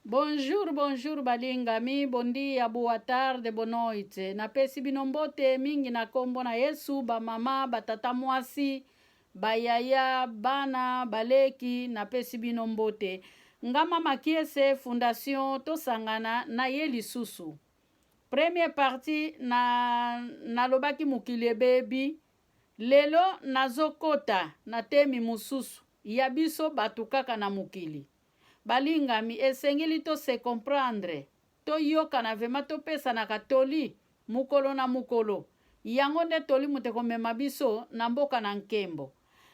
Bonjour, bonjour balingami, bon dia, boa tarde, boa noite. Na pesi binombote mingi na kombo na Yesu, ba mama, ba tata mwasi, ba yaya, bana, baleki, na pesi binombote. Ngama makiese fondation to sangana na ye lisusu. Première partie na lobaki mukile bebi. Lelo nazokota na temi mususu. Yabiso batu kaka na mukili. Balingami esengeli to se comprendre. To yoka na vema to pesa na katoli. Mukolo na mukolo. Yango nde toli muteko mema biso na mboka na nkembo.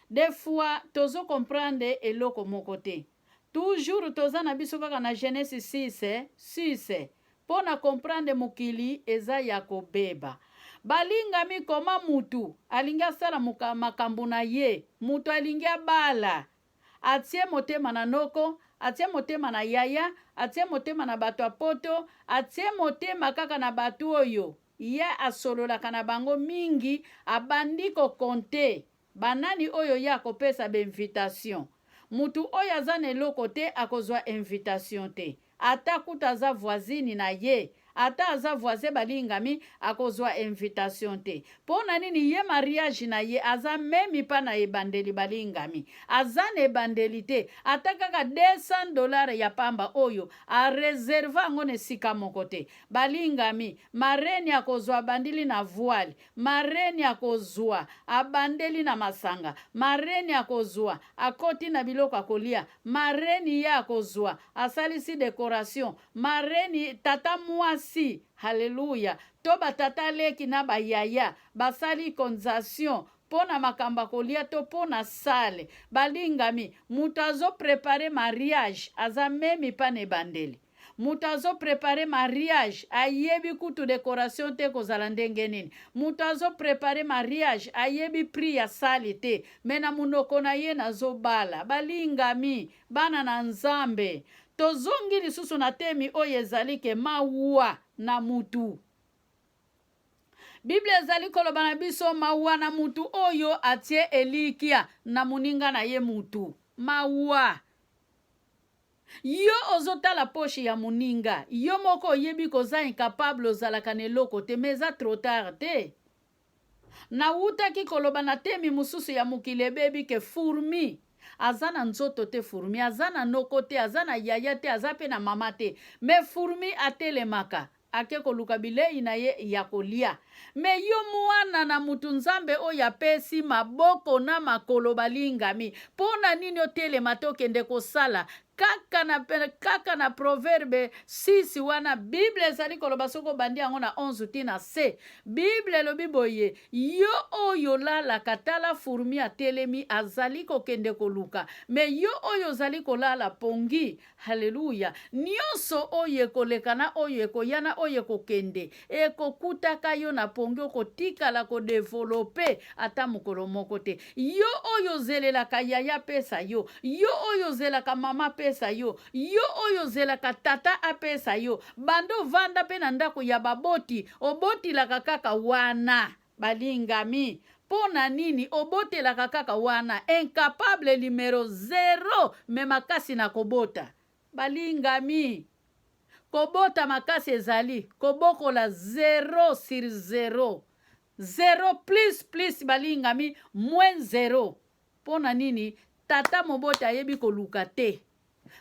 Des fois tozo comprendre eloko mokote. Toujours toza na biso kaka na Genèse 6. Po na comprendre mukili eza ya kobeba. Balingami koma mutu alinga sala makambo na ye. Mutu alinga bala. Atie motema na noko, atie motema na yaya, atie motema na bato apoto, atie motema kaka na bato oyo. Ye asololaka na bango mingi, abandi ko konte. Banani oyo ya kopesa be invitation. Mutu oyo aza na eloko te akozwa invitation te. Ata kuta aza voisine na ye. Ata aza voisin balingami akozwa invitation te. Pona nini ye mariage na ye aza memi pa na ebandeli balingami. Aza na ebandeli te. Ata kaka $200 ya pamba oyo a reserva ngone sika moko te. Balingami mareni akozwa bandili na voile. Mareni akozwa abandeli na masanga. Mareni akozwa akoti na biloko akolia. Mareni ya akozwa asalisi decoration. Mareni tata mwasi. Haleluya. To batata leki na bayaya. Basali konzation. Pona makamba kolia to pona sale. Balingami. Mutazo prepare mariage. Aza memi pane bandeli. Mutazo prepare mariage. Ayebi kutu decoration te kozala ndenge nini. Mutazo prepare mariage. Ayebi pri ya sali te. Mena munoko na ye nazo bala. Balingami. Bana na nzambe. Tozongi lisusu na temi oyo ezali ke mawa na mutu. Bible ezali koloba na biso mawa na mutu oyo atie elikia na muninga na ye mutu. Mawa. Yo ozotala poche ya muninga. Yo moko oyebi koza incapable ozalaka na eloko te meza trop tard te. Na utaki koloba na temi mususu ya mukile bebi ke fourmi. Aza na nzoto te fourmi, aza na noko te, aza na yaya te, aza pe na mama te. Me fourmi atelemaka. Ake koluka bilei na ye ya kolia. Me yo mwana na mutu nzambe oyo apesi maboko na makolo balingami. Pona nini otelema te okende kosala. Kaka na proverbe 6 wana Bible ezali koloba soko bandi yango na 11 tina C. Bible lobi boye yo oyo lala katala fourmi atelemi azali kokende koluka. Me yo oyo zali kolala pongi. Haleluya. Nyonso oyo ekolekana oyo ekoyana oyo kokende. Ekokutaka yo na pongi okotikala kodevelope ata mokolo moko te. Yo oyo zelelaka yaya pesa yo. Yo oyo zelaka mama pesa yo. Yo oyo zelaka tata apesa yo. Bando vanda pe na ndako ya baboti. Oboti laka kaka wana. Balingami. Pona nini obotelaka kaka wana. Incapable numero 0. Me makasi na kobota. Balingami. Kobota makasi ezali. Kobokola 0 sur 0. 0 plus balingami. Moins 0. Pona nini tata mobote ayebi koluka te.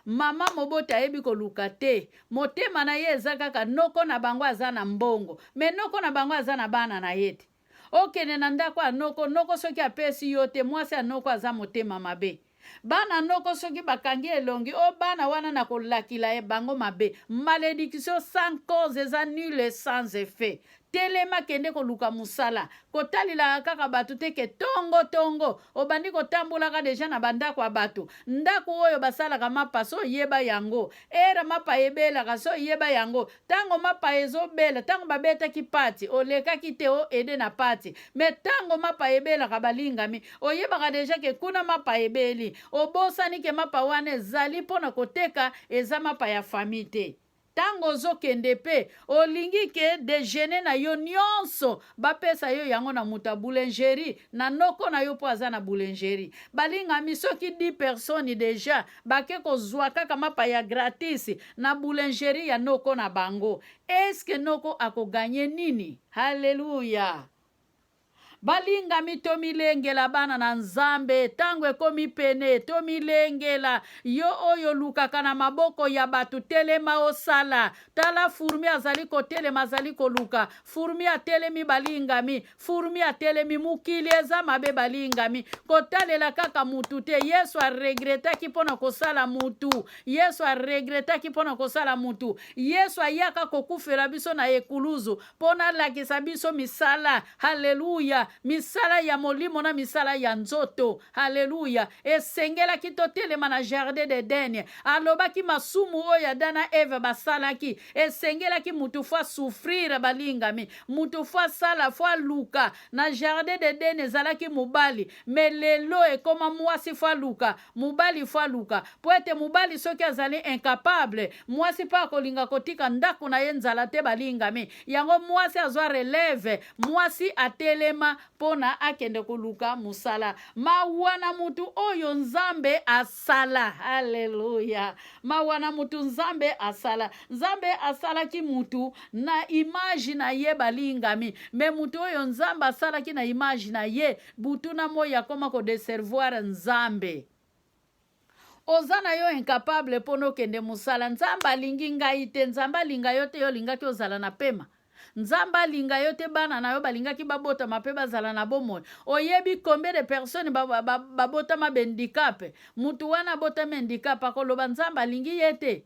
Mama mobote ayebi koluka te. Motema na ye eza kaka noko na bango aza na mbongo. Me noko na bango aza na bana na yete. Okene na ndako noko soki apesi yo te mwasi anoko aza motema mabe. Bana noko soki bakangi elongi o bana wana na kolakila e bango mabe. Malédiction sans cause eza nul sans effet. Telema kende koluka musala. Kotalila kaka batu teke tongo. Obandi kotambulaka deja na bandako ya batu. Ndako oyo basalaka mapa so yeba yango. Era mapa ebelaka so yeba yango. Tango mapa ezobela. Tango babetaki pati. Olekaki te o ede na pati. Me tango mapa ebelaka balingami. Oyebaka deja ke kuna mapa ebeli. Obosani ke mapa wane ezali pona koteka eza mapa ya famite. tango ozokende pe olingi ke déjeuner na yo nyonso bapesa yo yango na muta boulangerie na noko na yo po aza na boulangerie. Balingami soki 10 personnes deja bake kozwa kaka mapa ya gratis na boulangerie ya noko na bango, eske noko akoganye nini? Haleluya. Balingami tomilengela bana na Nzambe, tango ekomi pene tomilengela yo oyo lukaka na maboko ya batu, telema osala. Tala Fourmi azali ko telema azali ko luka, Fourmi atelemi balingami, Fourmi atelemi mukili eza mabe balingami, kotalela kaka mutu te. Yesu a regretaki pona kosala mutu, Yesu a regretaki pona kosala mutu. Yesu ayaka kokufela biso na ekuluzu pona lakisa biso misala. Haleluya. Misala ya molimo na misala ya nzoto. Haleluya. Esengela ki totelema na jardin d'Eden, alobaki masumu oya dana Eve basalaki, esengela ki mutu fwa souffrir balingami, mutu fwa sala fwa luka na jardin d'Eden ezalaki mubali, melelo ekoma mwasi fwa luka, mubali fwa luka. Poete mubali soki azali incapable, mwasi pa kolinga kotika ndaku na ye nzala te balingami, yango mwasi azwa releve, mwasi atelema pona akende kuluka musala. Mawana mutu oyo Nzambe asala. Haleluya. Mawana mutu Nzambe asala. Nzambe asala ki mutu na image na ye balingami, me mutu oyo Nzambe asala ki na image na ye butu na moya koma ko deservoir Nzambe. Ozana yo incapable pono kende musala. Nzambe alingi ngai te, Nzambe alinga yo te yo lingaki ozala na pema. Nzamba linga yo te bana na yo balingaki babota mape bazala na bomoi. Oyebi combien de personnes babota ma handicap. Mutu wana bota handicap akoloba Nzamba lingi yete.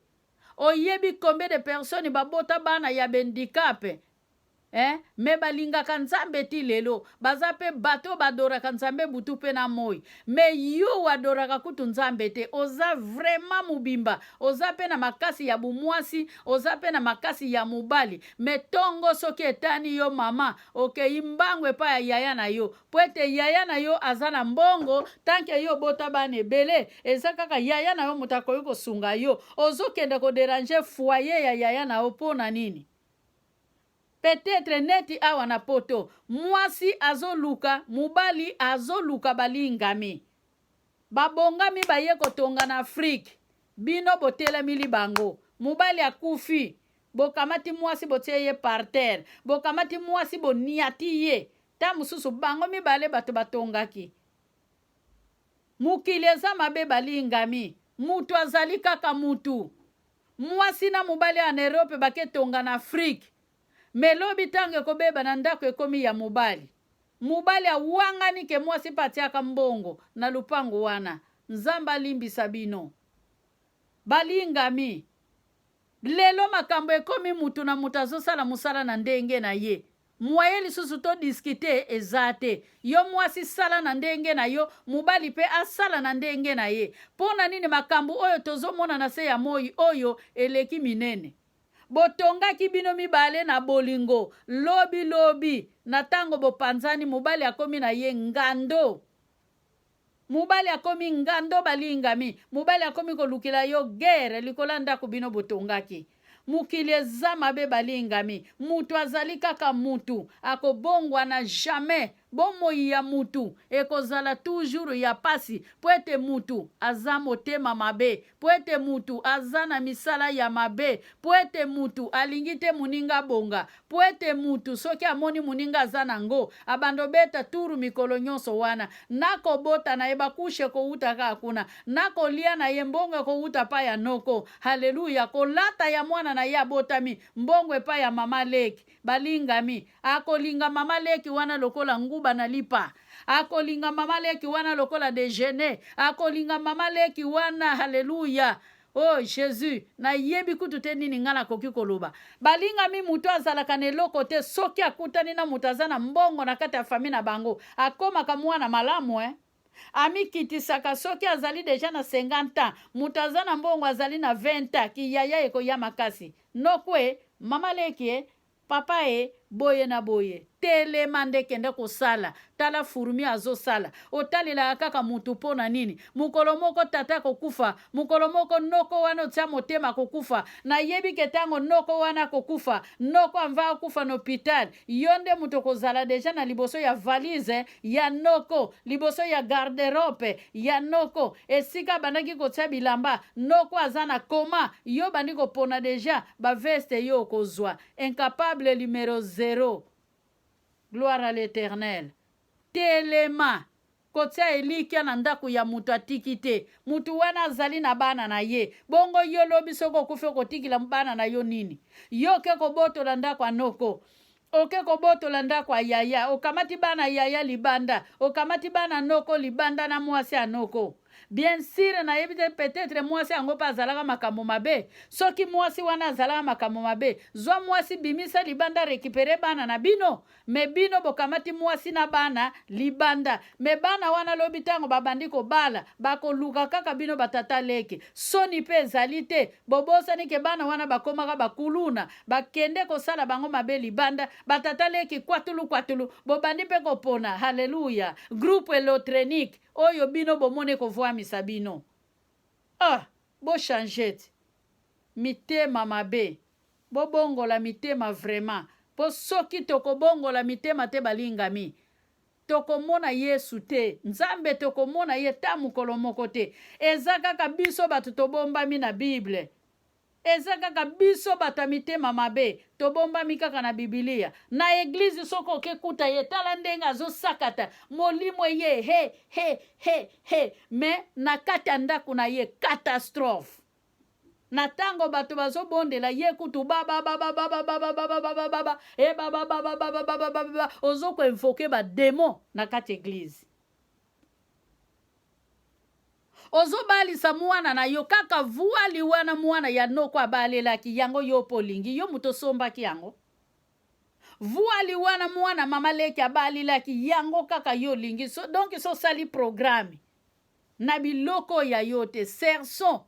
Oyebi combien de personnes babota bana ya handicap. Me balingaka Nzambe ti lelo bazape bato badoraka Nzambe butu pe na moi, me yo wadoraka kutu Nzambe te. Oza vraiment mubimba, oza pe na makasi ya bumwasi, oza pe na makasi ya mubali, me tongo soki etani yo mama okei mbangwe pa ya yaya na yo, poete yaya na yo azana mbongo, tanke yo bota bana ebele eza kaka yaya na yo mutako yuko sunga yo, ozokende ko déranger foyer ya yaya na yo pona nini? Peut-être neti awa na poto, mwasi azoluka, mubali azoluka balingami. Babongami baye kotonga na Afrique, bino botela mili bango. Mubali akufi, bokamati mwasi boteye par terre, bokamati mwasi boniati ye. Ta mususu bango mibale bato batongaki. Mukileza mabe balingami, mutu azali kaka mutu. Mwasi na mubali en Europe bake tonga na Afrique. Melobi tange kobeba na ndako ekomi ya mubali. Mubali awangani ke mwasi patiaka mbongo na lupango wana. Nzamba limbisa bino. Balingami. Lelo makambo ekomi mutu na mutazo sala musala na ndenge na ye. Mwayeli susu to diskite ezate. Yo mwasi sala na ndenge na yo, mubali pe asala na ndenge na ye. Pona nini makambo oyo tozo mona na se ya moi oyo eleki minene. Botongaki bino mibale na bolingo, lobi lobi, na tango bopanzani mubali akomi na ye ngando. Mubali akomi ngando balingami, mubali akomi kolukila yo guerre likola ndako bino botongaki. Mukili eza mabe balingami, mutu azali kaka mutu, akobongwa na jamais. Bomoi ya mutu ekozala toujours ya pasi, poete mutu aza motema mabe, poete mutu aza na misala ya mabe, poete mutu alingite muninga bonga, poete mutu soki amoni muninga aza nango abando beta turu mikolo nyonso wana, nako bota na eba kushe ko uta kakuna, nako lia na ye mbongo ko uta pa ya noko. Haleluya. Kolata ya mwana na ya botami mbongwe pa ya mama leki balingami, akolinga mama leki wana lokola nguba na lipa, akolinga mama leki wana lokola déjeuner, akolinga mama leki wana. Haleluya. Oh Jésus, na yebi kutu te nini ngana koki koloba. Balingami mutu azalaka na eloko te soki akutani na mutu aza na mbongo na kati ya fami na bango, akomaka mwana malamu Ami kitisaka soki azali deja na 50 ans, mutu aza na mbongo azali na 20 ans, ki yaya eko ya makasi. Nokwe, mama leki papa boye na boye telema nde kende kosala tala furumi azosala otalelaka kaka mutu mpo na nini mokolo moko tata kokufa mokolo moko noko wana otia motema kokufa nayebi ke ntango noko wana kokufa noko amva akufa na hôpital yo nde mutu kozala deja na liboso ya valise ya noko liboso ya garderobe ya noko esika bandaki kotia bilamba noko aza na koma yo bandi kopona deja baveste yo okozwa incapable numéro 0. Gloire à l'Éternel. Telema kotia elikia na ndako ya mutu atiki te mutu wana azali na bana na ye bongo yo lobi soko okufi okotikila bana na yo nini yo ke kobotola ndako anoko oke kobotola ndako yaya okamati bana yaya libanda okamati bana noko libanda na mwasi anoko bien sûr na yebite peut-être mwasi yango pa azalaka makambo mabe soki mwasi wana azalaka makambo mabe zwa mwasi bimisa libanda récupérer bana na bino me bino bokamati mwasi na bana libanda me bana wana lobi tango babandi kobala bakoluka kaka bino batata leke soni pe ezali te bobosani ke bana wana bakomaka bakuluna bakende kosala bango mabe libanda batata leke kwatulu bobandi pe kopona haleluya groupe électronique oyo bino bomone kovwamisa bino bochangete mitema mabe bobongola mitema vraiment po soki tokobongola mitema te balingami tokomona Yesu te nzambe tokomona ye ta mokolo moko te eza kaka biso bato tobombami na Bible eza kaka biso bato mitema mabe tobombami kaka na Biblia na eglise soko okekuta ye tala ndenge azosakata molimo ye he me na kati ya ndako na ye catastrophe na tango bato bazobondela ye kutu ozoko invoke ba démon na kati église ozobalisa mwana na yo kaka vuali wana mwana ya noko abalelaki yango yo polingi yo muto sombaki yango vuali wana mwana mama leki abalelaki yango kaka yo lingi donc so sali programme na biloko ya yo te serson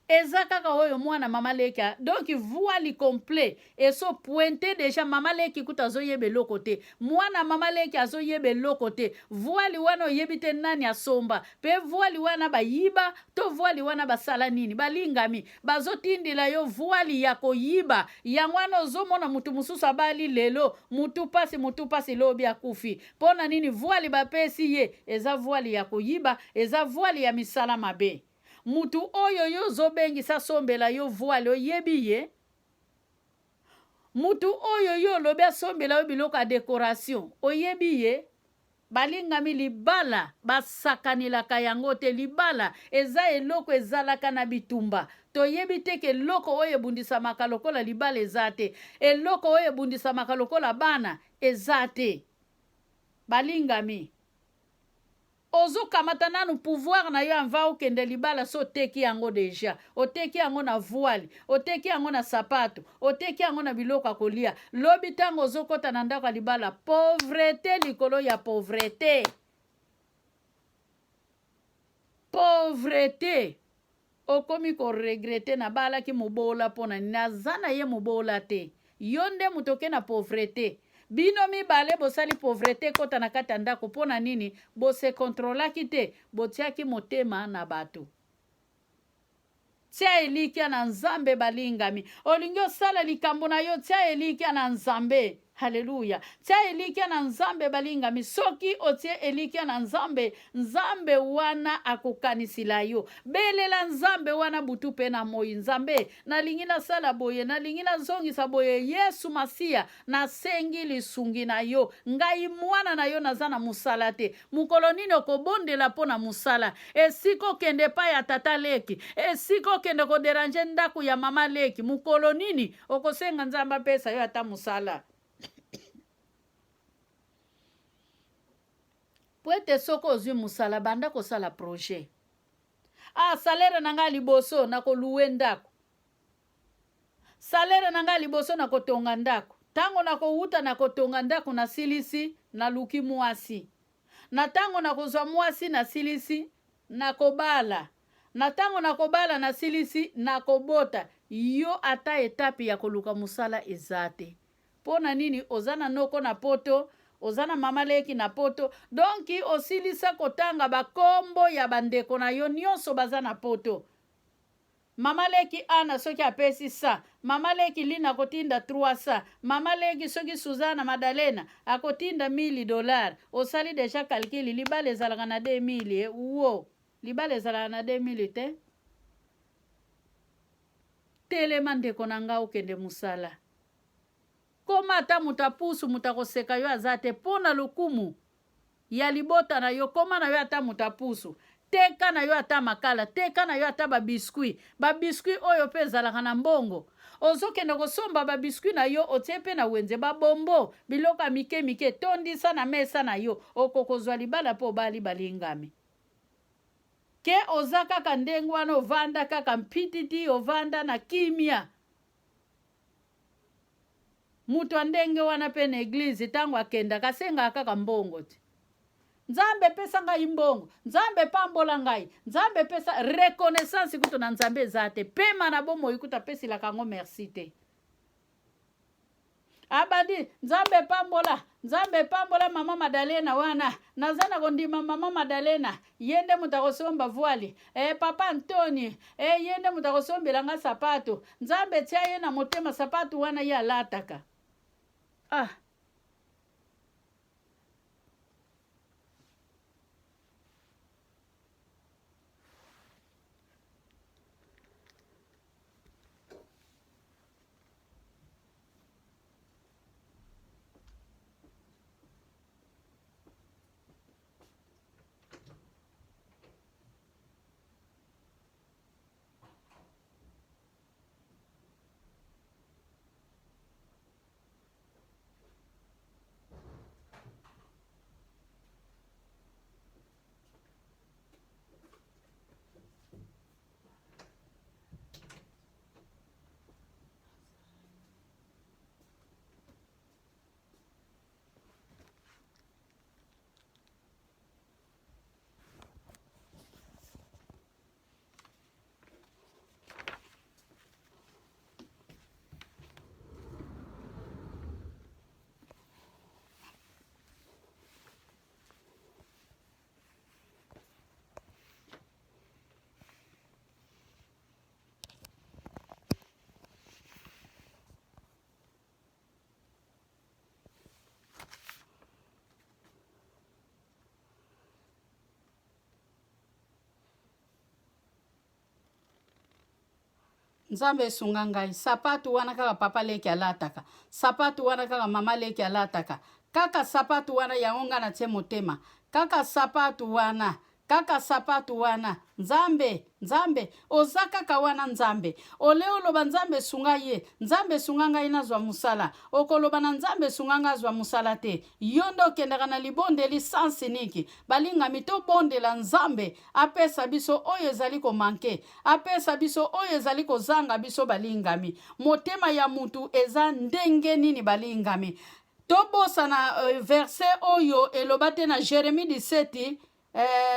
eza kaka oyo mwana mama leki donc voile complet eso pointé déjà mama leki kuta azoyebe loko te mwana mama leki azoyebe loko te voile wana oyebite nani asomba pe voile wana bayiba to voile wana basala nini balingami bazotindila yo voile ya koyiba yango wana ozomona mutu mususu abali lelo mutu pasi lobi akufi pona nini voile bapesi ye eza voile ya koyiba eza voile ya misala mabe mutu oyo yo zobengisa sombela yo voile oyebi ye mutu oyo yo lobi asombela yo biloko ya décoration oyebi ye balingami libala basakanelaka yango te libala eza eloko ezalaka na bitumba toyebi te ke eloko oyo ebundisamaka lokola libala eza te eloko oyo ebundisamaka lokola bana eza te balingami ozo kamata nanu pouvoir na yo anva okende libala so oteki yango deja oteki yango na voile oteki yango na sapato oteki yango na biloko kolia lobi tango ozokota na ndako libala pauvreté likolo ya pauvreté okomi ko regrete na balaki mobola pona nazana ye mobola te yo nde mutoke na pauvreté bino mibale bosali pauvreté kota na kati ya ndako mpona nini bose kontrolaki te botiaki motema na bato tia elikia na nzambe balingami olingi osala likambo na yo tia elikia na nzambe haleluya tia elikia na nzambe balingami soki otie elikia na nzambe nzambe wana akokanisila yo belela nzambe wana butu pe na moi nzambe nalingi nasala boye nalingi nazongisa boye Yesu Masiya nasengi lisungi na yo ngai mwana na yo naza na musala te mukolo nini okobondela mpo na musala esiko kende pa ya tata leki esiko kende koderanje ndako ya mama leki mukolo nini okosenga nzambe apesa yo ata musala Poete soko ozwi musala banda kosala projet. Salaire nanga liboso na koluwe ndako. Salaire nanga liboso na kotonga ndako. Tango na kouta na kotonga ndako na silisi na luki mwasi. Na tango na kozwa mwasi na silisi na kobala. Na tango na kobala na silisi na kobota. Yo ata etape ya koluka musala ezate. pona nini ozana noko na poto, ozana mama leki na poto, donki osilisa kotanga bakombo ya bandeko na yo nyonso baza na poto. Mama leki ana soki apesi sa, mama leki lina akotinda 300, mama leki soki Suzana Madalena akotinda $1000, osali deja calcul, libala ezalaka na 2000 uo, libala ezalaka na 2000 te. Telema ndeko na nga okende musala. Koma ata mutapusu mutakoseka yo azate pona lokumu ya libota na yo, koma na yo ata mutapusu. Teka na yo ata makala, teka na yo ata babiskuit. Babiskuit oyo pe ezalaka na mbongo. Ozokende kosomba babiskuit na yo, otie pe na wenze babombo, biloka mike mike, tondisa na mesa na yo, okokozwa libala po bali balingami. Ke oza kaka ndenge wana ovanda kaka mpititi, ovanda na kimia. Mutu andenge wana pe na eglize tango akenda kasenga kaka mbongo ti. Nzambe pesa ngai mbongo, Nzambe pambola ngai, Nzambe pesa reconnaissance kuto na Nzambe zate, pema na bomo ikuta pesi la kango merci te. Abadi, Nzambe pambola mama Madalena wana, nazana kondima mama Madalena, yende mutakosomba voile, papa Antoni, yende mutakosombe langa sapato, Nzambe tia ye na motema sapato wana ya lataka. Ah. Nzambe sunga ngai, sapatu wana kaka papa leki alataka, sapatu wana kaka mama leki alataka, kaka sapatu wana yaonga na tie motema, kaka sapatu wana, Nzambe, oza kaka wana Nzambe, oleoloba Nzambe sunga ye, Nzambe sunga ngai nazwa musala, okoloba na Nzambe sunga ngai azwa musala te, yondo kendaka na libonde lisansi niki, balinga mito bonde la Nzambe, apesa biso oyo ezali ko manke, apesa biso oyo ezali ko zanga biso balingami, motema ya mutu eza ndenge nini balingami, tobosa na verset oyo elobate na Jérémie 17,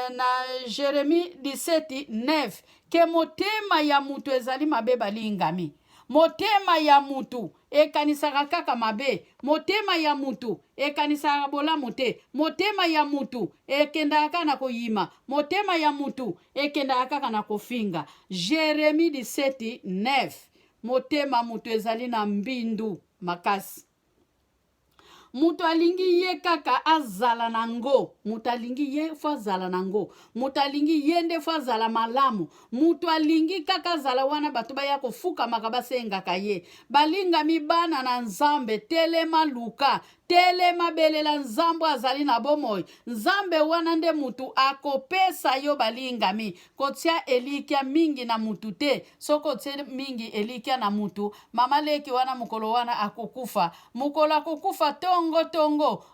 na Jérémie 17:9 ke motema ya mutu ezali mabe balingami, motema ya mutu ekanisaka kaka mabe, motema ya mutu ekanisaka bolamu te, motema ya mutu ekendaka kaka na koyima, motema ya mutu ekendaka kaka na kofinga. Jérémie 17:9 motema mutu ezali na mbindu makasi. Mutu alingi ye kaka azala nango, mutu alingi ye fo azala nango, mutu alingi yende fo azala malamu, mutu alingi kaka azala wana batu baya kofuka makabasengaka ye. Balinga mibana na Nzambe, telema luka, telema belela Nzambe azali na bomoi, Nzambe wana nde mutu akopesa yo balingami, kotia elikia mingi na mutu te, soko tia mingi elikia na mutu, mama leki wana mukolo wana akokufa, mukolo akokufa tongo,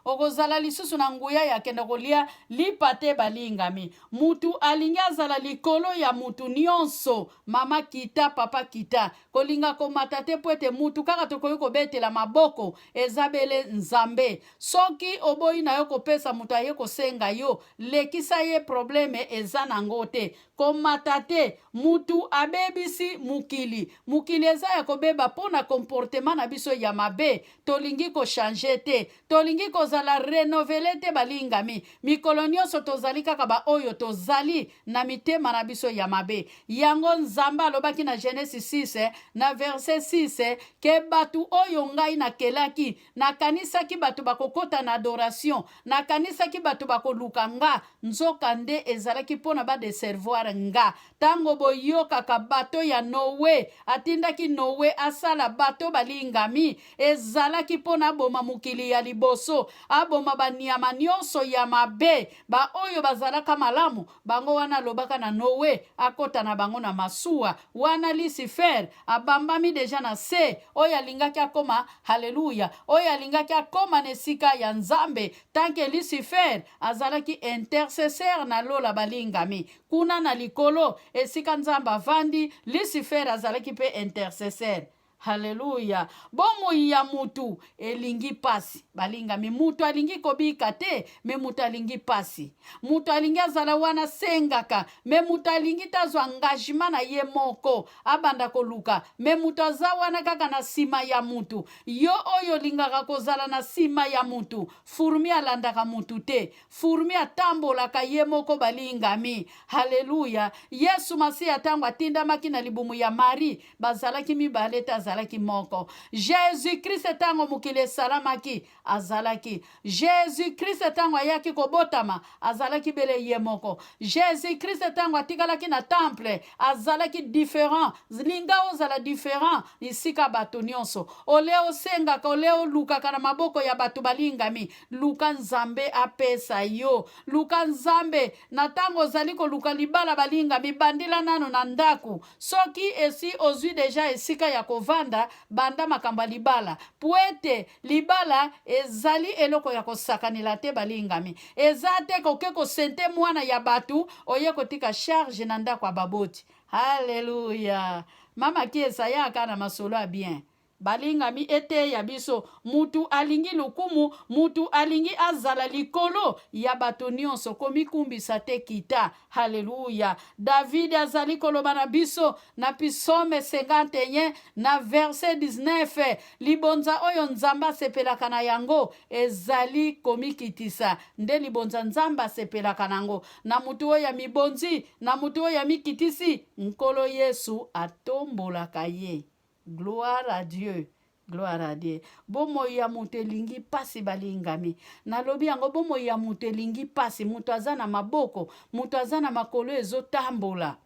okozala lisusu na nguya ya kenda kolia lipate balingami, mutu alingi azala likolo ya mutu nyonso, mama kita, papa kita, kolinga komata te pwete mutu kaka tokoyi kobetela maboko, ezabele Nzambe. nzambe. Soki oboyi na yo kopesa mutu aye kosenga yo, lekisa ye probleme eza nango te. Komata te, mutu abebisi mukili. Mukili eza ya kobeba pona comportement na biso ya mabe. Tolingi ko changer te. Tolingi ko zala renovele te balingami. Mikolo nyonso tozali kaka ba oyo tozali na mitema na biso ya mabe. Yango nzambe alobaki na Genesis 6 na verset 6 ke batu oyo ngai nakelaki, nakanisaki batu bakokota na adoration, nakanisaki batu bakoluka nga, nzoka nde ezalaki pona ba deservoir nga. Tango boyokaka bato ya Noe, atindaki Noe asala bato balingami, ezalaki pona aboma mukili ya liboso, aboma banyama nyonso ya mabe, ba oyo bazalaka malamu, bango wana lobaka na Noe, akota na bango na masuwa, wana Lucifer, abambami deja na se, oyo alingaki akoma, haleluya, oyo alingaki akoma nesika ya nzambe, tanke Lucifer, azalaki intercesseur na lola balingami, kuna na likolo, esika nzambe avandi, Lucifer azalaki pe intercesseur. Haleluya. Bomoi ya mutu elingi pasi. Balingami mutu alingi kobika te, me mutu alingi pasi. Mutu alingi azala wana sengaka, me mutu alingi tazo engagement na ye moko, abanda koluka, me mutu aza wana kaka na sima ya mutu. Yo oyo lingaka kozala na sima ya mutu, furmi alandaka mutu te, furmi atambolaka ye moko balingami. Haleluya. Yesu Masiya tango atindamaki na libumu ya Mari, bazalaki mibale te azalaki moko. Jésus Christ tango mukili esalamaki azalaki. Jésus Christ tango ayaki kobotama azalaki bele ye moko. Jésus Christ tango atikalaki na temple azalaki différent. Linga ozala différent isika bato nyonso. Ole osengaka, ole olukaka na maboko ya bato balingami, luka nzambe apesa yo. Luka nzambe na tango ozali koluka libala balingami, bandila nano na ndaku. Soki esi ozwi deja esika ya kovanda, banda makamba libala. Puete libala ezali eloko ya kosakanila te balingami. Ezate koke kosente mwana ya batu, oye kotika charge na ndako baboti. Haleluya. Mama kiesa ya kana masolo a bien. Balingami ete ya biso, mutu alingi lukumu, mutu alingi azala likolo ya bato nyonso komikumbisa te kita. Haleluya. David azali koloba na biso na Psaume 51 na verset 19, libonza oyo nzamba sepelaka na yango ezali komikitisa. Nde libonza nzamba sepelaka nango na mutu oyo ya mibonzi, na mutu oyo ya mikitisi, nkolo Yesu atombolaka ye. Gloire à Dieu. Gloire à Dieu. Bomo ya mutu elingi pasi balingami. Nalobi yango bomo ya mutu elingi pasi. Mutu aza na maboko. Mutu aza na makolo ezotambola.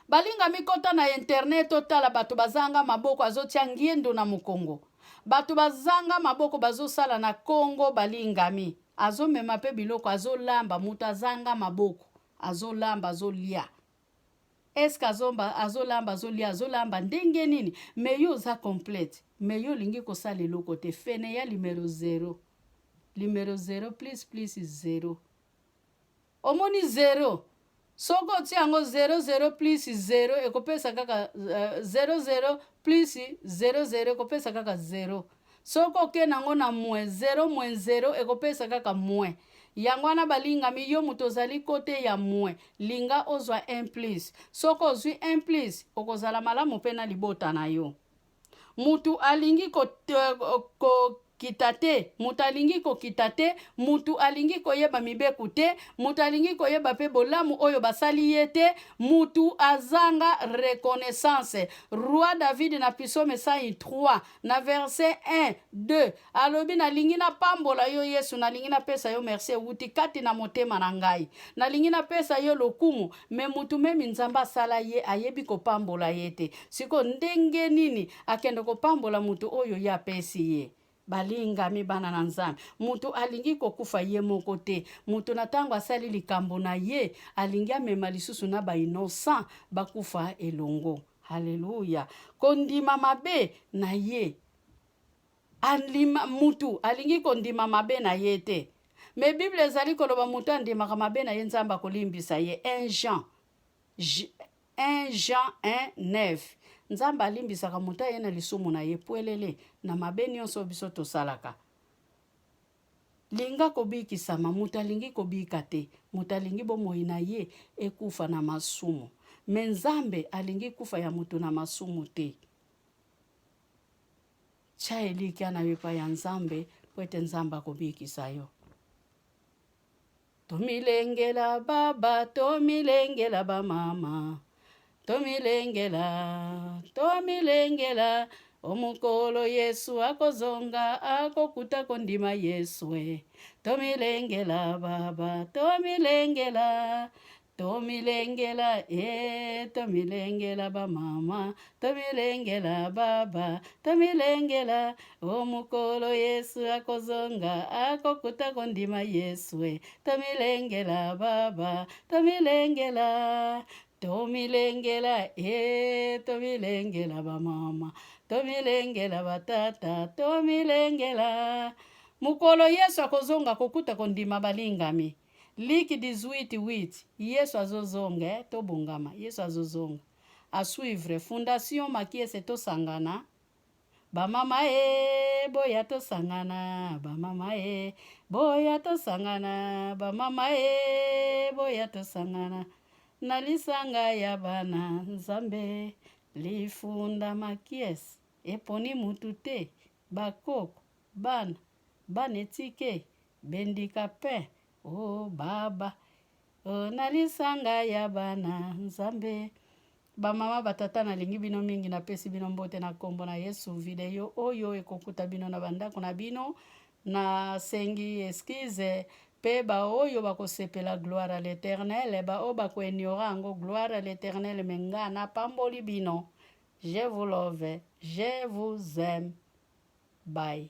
Balingami kota na internet totala bato bazanga maboko azotia ngendo na mukongo. Bato bazanga maboko bazosala na Kongo balingami. Azomema pe biloko azolamba, mutu azanga maboko. Azolamba azolia. Eske azolamba azolia azolamba ndenge nini? Me yo za complete. Me yo lingi kosala eloko te. Fene ya numero 0. Numero 0 plus 0. Omoni 0. Soko ti yango 0 plus 0 ekopesa kaka 0 plus 0 ekopesa kaka 0. Soko ke nango na moins 0 moins 0 ekopesa kaka moins. Yangwana balingami yo mutu ozali kote ya moins. Linga ozwa 1 plus. Soko ozwi 1 plus okozala malamu pe na libota na yo. Mutu alingi kitate, mutu alingi ko kitate, mutu alingi koyeba mibeku te, mutu alingi koyeba pe bolamu oyo basali yete, mutu azanga reconnaissance. Roi David na Psaume 103 na verset 1, 2. Alobi na lingi na pambola yo Yesu, na lingi na pesa yo merci wuti kati na motema na ngai. Na lingi na pesa yo lokumu, me mutu memi nzamba sala ye ayebi ko pambola yete. Siko ndenge nini akende ko pambola mutu oyo ya pesi ye. Balingami bana na nzambe. Mutu alingi kokufa ye moko te. Mutu na tango asali likambo na ye, alingi amema lisusu na ba innocent bakufa elongo. Haleluya. Kondima mabe na ye. Mutu alingi kondima mabe na ye te. Me Bible ezali koloba mutu andima mabe na ye nzamba kolimbisa ye. 1 Jean 1:9. Nzamba alimbisaka mutu ye na lisumu na ye puelele na mabe nyonso biso tosalaka. linga kobikisama mutu alingi kobika te, mutu alingi bomoi na ye ekufa na masumu, me Nzambe alingi kufa ya mutu na masumu te. Tia Elikia na yo epai ya Nzambe po ete Nzambe akobikisa yo. Tomilengela baba, tomilengela bamama, tomilengela omukolo Yesu akozonga akokuta kondima Yesu e. Tomilengela baba, tomilengela tomilengela bamama, tomilengela baba, tomilengela omukolo Yesu akozonga akokuta kondima Yesu e. Tomilengela baba, tomilengela tomilengela bamama, tomilengela batata, tomilengela mukolo Yesu akozonga kokuta kondima balingami. Liki 18:8 Yesu azozonga tobongama, Yesu azozonga. A suivre Fondation Makiese tosangana. Bamama boya tosangana, bamama boya tosangana, bamama boya tosangana. Na lisanga ya bana Nzambe lifunda Makiese eponi mutu te, bakoko bana banetike bendikape baba na lisanga ya bana Nzambe. Bamama batata nalingi bino mingi na pesi bino mbote na kombo na Yesu. Video oyo ekokuta bino na bandako na bino na sengi eskize pe ba oyo bakosepela gloire à l'Éternel, ba o bakoeniora ango gloire à l'Éternel menga na pamboli bino. Je vous love, je vous aime. Bye.